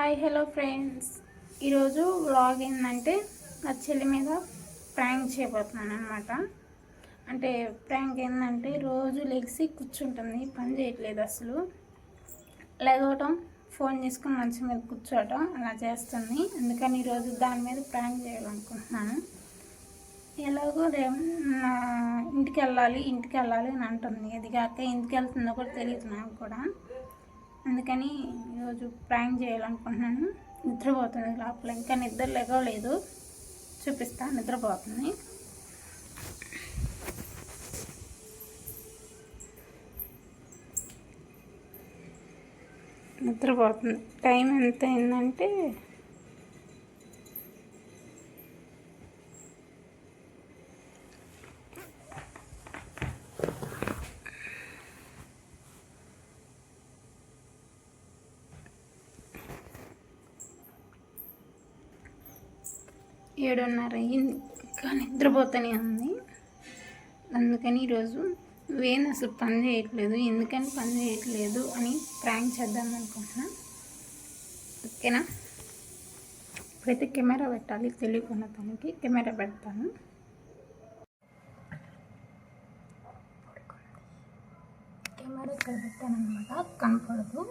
Hi hello friends, ఈరోజు vlog ఏంటంటే నా చెల్లి మీద ప్రాంక్ చేయబోతున్నాను అనమాట. అంటే ప్రాంక్ ఏంటంటే రోజు లెగిసి కూర్చుంటుంది, పని చేయట్లేదు అసలు. లేగవటం, ఫోన్ తీసుకుని మంచం మీద కూర్చోవటం అలా చేస్తుంది. అందుకని ఈరోజు దాని మీద ప్రాంక్ చేయాలనుకుంటున్నాను. ఎలాగో నా ఇంటికి వెళ్ళాలి అని అంటుంది. అది కాక ఇంటికి వెళ్తుందో కూడా తెలియదు నాకు కూడా. అందుకని ఈరోజు ప్రాంక్ చేయాలనుకుంటున్నాను. నిద్రపోతుంది లోపల, ఇంకా నిద్ర లేగలేదు. చూపిస్తా, నిద్రపోతుంది. టైం ఎంత అయిందంటే 7:30 అయింది. ఇంకా నిద్రపోతూనే ఉంది. అందుకని ఈరోజు వేణు అసలు పని చేయట్లేదు, ఎందుకని పని చేయట్లేదు అని ప్రాంక్ చేద్దాం అనుకుంటున్నా. ఓకేనా? ఇప్పుడైతే కెమెరా పెట్టాలి, తెలియకుండా తనకి కెమెరా పెడతాను. కెమెరా ఇక్కడ పెట్టాను అనమాట, కనపడదు.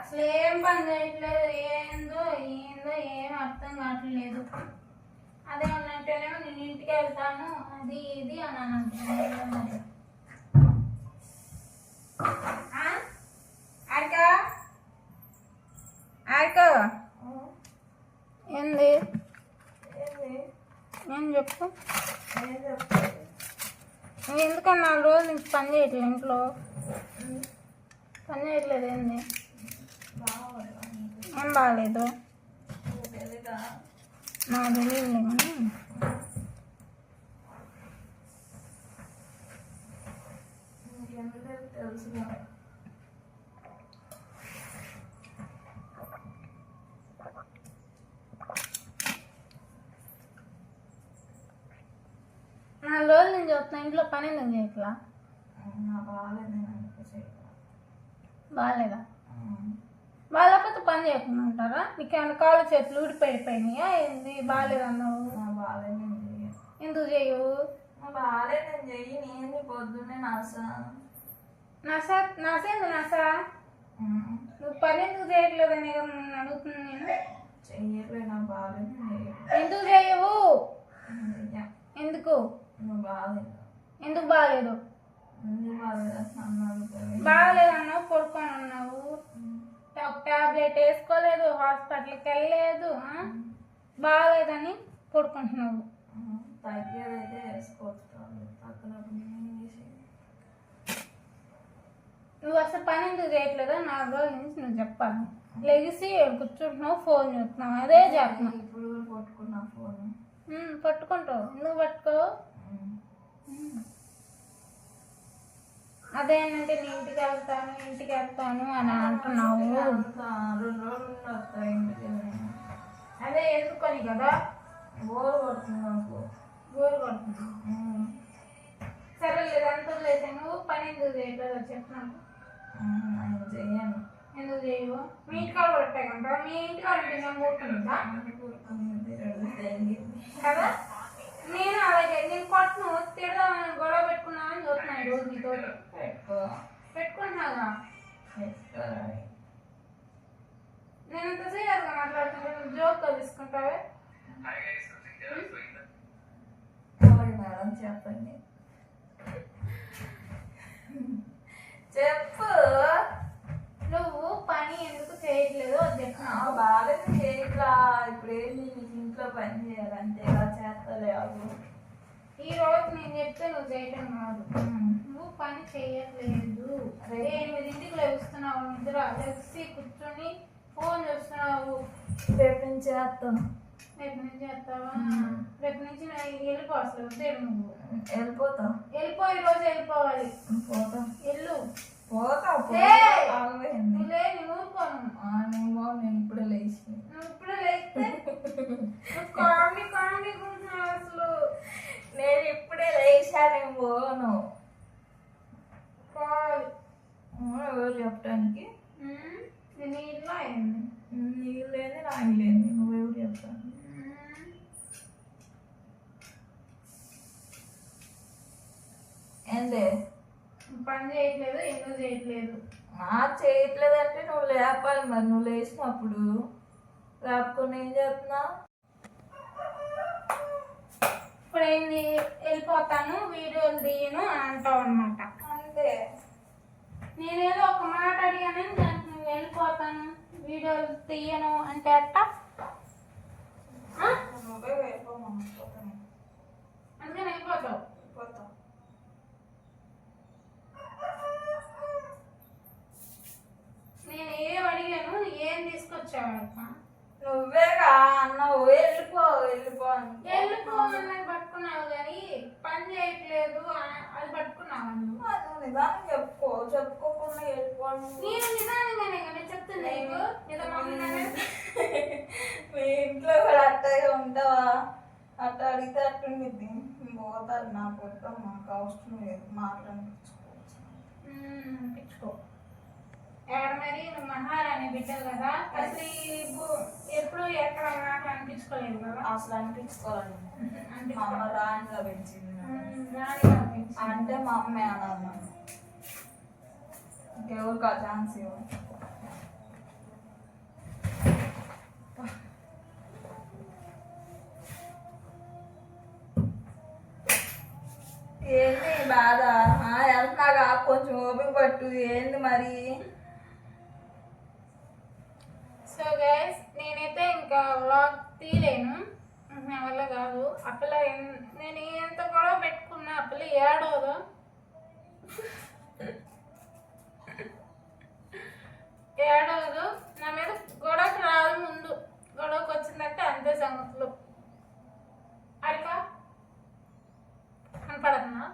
అసలు ఏం పని చేయట్లేదు, ఏందో ఏం అర్థం కావట్లేదు. అదే ఉన్నట్టేనేమో నేను ఇంటికి వెళ్తాను అది ఇది అని అంటున్నాను. ఏంది ఏం చెప్పు. ఎందుకన్నా 4 రోజులు ఇంక పని చేయట్లేదు, ఇంట్లో పని చేయట్లేదు. ఏంది ఏం బాగాలేదు నాకు తెలియదు. కానీ 4 రోజులు నేను చూస్తున్నా, ఇంట్లో పని ఎందుకు చేయట్లా? బాగాలేదా? బాగాలేకపోతే పని చేయకుండా ఉంటారా? నీకేమైనా కాళ్ళు చేతులు ఊడిపోయిపోయినాయా? ఏంది బాగాలేదు అన్నావు? ఎందుకు చేయవు? పొద్దున్నే నాసేందు నాసా? నువ్వు పని ఎందుకు చేయట్లేదని అడుగుతుంది నేను. ఎందుకు చేయవు? ఎందుకు ఎందుకు బాగాలేదు? బాగాలేదు అన్నావు, పడుకొని ఉన్నావు, టాబ్లెట్ వేసుకోలేదు, హాస్పిటల్కి వెళ్ళలేదు, బాగాలేదని పడుకుంటున్నావు. నువ్వు అసలు పని ఎందుకు చేయట్లేదో 4 రోజుల నుంచి నువ్వు చెప్పాలి. లెగిసి కూర్చుంటున్నావు, ఫోన్ చూస్తున్నావు, అదే చేస్తున్నావు. పట్టుకుంటావు, ఎందుకు పట్టుకోవు? అదేంటంటే నేను ఇంటికి వెళ్తాను అని అంటున్నావు. అదే ఎందుకని కదా, బోర్ కొడుతుంది నాకు. బోర్ కొడుతుంది. సరే లేదు, అంత లేదు. నువ్వు పని ఎందుకు చేయట్లేదు చెప్పినాను. చెయ్యను. ఎందుకు చేయవు? మీ ఇంటికాడ పట్టాయి కదా, మీ ఇంటికాడ నేను కూర్చుందా కదా. నేను అలాగే నేను కొట్టను, తిడదామని గొడవ పెట్టుకున్నామని చూస్తున్నాను రోజు నీతో. పెట్టుకుంటున్నాగా, నేను ఇంత సీరియస్గా మాట్లాడుతుంటే నువ్వు జోక్గా తీసుకుంటావే. మేడం చెప్పండి, చెప్పు. నువ్వు పని ఎందుకు చేయట్లేదు అది చెప్తున్నావు. బాగా చేయట్లా. ఇప్పుడు ఏంటి నీకు ఇంట్లో పని చేయాలంటే ఎలా చేస్తలేవు? ఈ రోజు నేను చెప్తే నువ్వు చేయటం కాదు. నువ్వు పని చేయట్లేదు. 8ంటికి లేస్తున్నావు, నిద్ర లేచి కూర్చొని ఫోన్ చూస్తున్నావు. రేపు నుంచి చేస్తాను. రేపు నుంచి చేస్తావా? రేపు నుంచి వెళ్ళిపో. అసలు వద్దేడు నువ్వు. వెళ్ళిపోతా. వెళ్ళిపో, ఈ రోజు వెళ్ళిపోవాలి. పోతా. వెళ్ళు. పోతా. నువ్వు లే, నేను ఊరుకోను. నేను ఇప్పుడే లేచి. నువ్వు ఇప్పుడే లేస్తే కామెడీ కామెడీ కూర్చున్నావు అసలు. నేను ఇప్పుడే లేచా, నేను పోను. ఎవరు చెప్పడానికి? నేను ఇల్లు అయింది. నీళ్ళు లేదు, నాకు లేదు. నువ్వెవరు చెప్తాను? ఏందే పని చేయట్లేదు, ఎందుకు చేయట్లేదు? చేయట్లేదు అంటే నువ్వు లేపాలి మరి. నువ్వు లేచినప్పుడు లేపుకొని ఏం చేస్తున్నావు? ఇప్పుడు ఏంది, వెళ్ళిపోతాను, వీడియోలు తీయను అంటావు అనమాట. అంతే. నేనేదో ఒక మాట అడిగాను, దానికి నువ్వు వెళ్ళిపోతాను, వీడియోలు తీయను అంటే అట్ట. నువ్వే వెళ్ళిపోమని అందుకని వెళ్ళిపోతావు. నేను ఏం అడిగాను, ఏం తీసుకొచ్చావు? నువ్వేగా అన్నావు వెళ్ళిపో వెళ్ళిపో అని. వెళ్ళిపో అన్నది పట్టుకున్నావు కానీ పని చేయట్లేదు అది పట్టుకున్నావు. నువ్వు నిదానం చెప్పుకోకుండా వెళ్ళిపోను. నేను నిదానంగానే కానీ చెప్తుంది నీకు నిజంగానే. మీ ఇంట్లో కూడా అట్టగా ఉంటావా? అట్ట అడిగితే అట్టుండిద్ది. పోతారు. నాకు వద్దాం, మాకు అవసరం లేదు. మాట్లాడించుకోవచ్చు. పిచ్చుకో ఎక్కడ మరి. నువ్వు మహారాణి బిడ్డలు కదా, అసలు ఎప్పుడు ఎక్కడ మాట అనిపించుకోలేదు కదా. అసలు అనిపించుకోవాలండి. మా అమ్మ రాణిగా పెంచింది. అంటే మా అమ్మే అనాలి. ఇంకెవరికి ఆ ఛాన్స్ ఇవ్వదు. ఏంది బాధ? వెళ్తున్నాగా, కొంచెం ఓపిక పట్టు. ఏంది మరి? సో గైస్, నేనైతే ఇంకా వ్లాగ్ తీయలేను, నా వల్ల కాదు. అప్పల నేను ఎంత గొడవ పెట్టుకున్నా అప్పల ఏడవదు. ఏడవదు, నా మీద గొడవకు రాదు. ముందు గొడవకు వచ్చిందంటే అంతే సంగతులు. అడిగా కనపడుతుందా?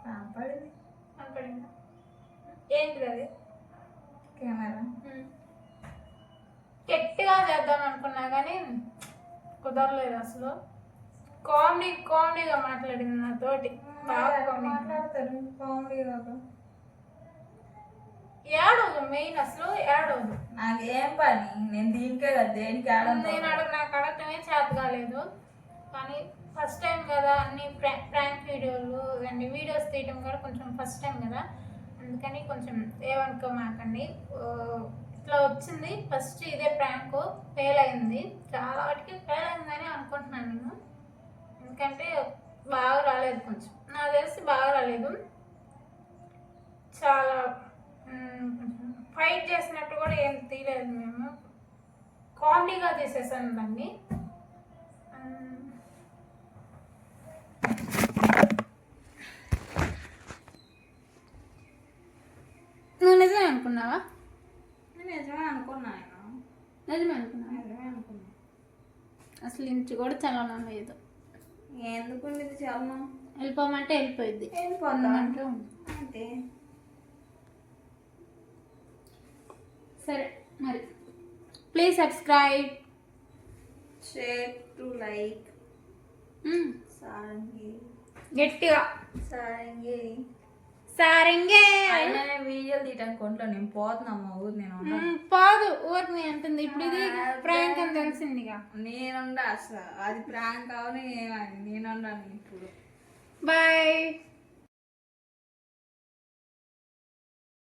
కనపడింది. కనపడిందా? ఏంటిది అది? కెమెరా. గట్టిగా చేద్దాం అనుకున్నా కానీ కుదరలేదు. అసలు కామెడీగా మాట్లాడింది నాతోటి. బాగా మాట్లాడతారు కామెడీగా. ఏడవదు మెయిన్, అసలు ఏడవదు. నాకేం పని? నేను దీనికే కదా, దేనికి నాకు అడగటమే చేత కాలేదు. కానీ ఫస్ట్ టైం కదా, అన్ని ప్రాంక్ వీడియోలు అండ్ వీడియోస్ తీయడం కూడా కొంచెం ఫస్ట్ టైం కదా, అందుకని కొంచెం ఏమనుకోమాకండి. ఇట్లా వచ్చింది. ఫస్ట్ ఇదే ప్రాంక్ ఫెయిల్ అయింది. చాలా వాటికి ఫెయిల్ అయిందని అనుకుంటున్నాను నేను. ఎందుకంటే బాగా రాలేదు, కొంచెం నాకు తెలిసి బాగా రాలేదు. చాలా ఫైట్ చేసినట్టు కూడా ఏం తీయలేదు. మేము కామెడీగా తీసేసాను దాన్ని. నువ్వు నిజమే అనుకున్నావా? నిజమే అనుకున్నా. నిజమే అనుకున్నా. అసలు ఇంటి కూడా చలనం లేదు. ఎందుకు చలనం? వెళ్ళిపోమంటే వెళ్ళిపోయింది. వెళ్ళిపోతామంటే అంతే. సరే మరి, please subscribe, share to like. Sarangi గట్టిగా సారంగే. వీడియోలు తీయడానికి కొంట్లో నేను పోతున్నామ్మా ఊరు. నేను పోదు ఊరికి అంటుంది. ఇప్పుడు ఇది ప్రాంక్ అని తెలిసిందిగా. నేనుండా అసలు అది ప్రాంక్ అవని నేనున్నాను ఇప్పుడు. బాయ్.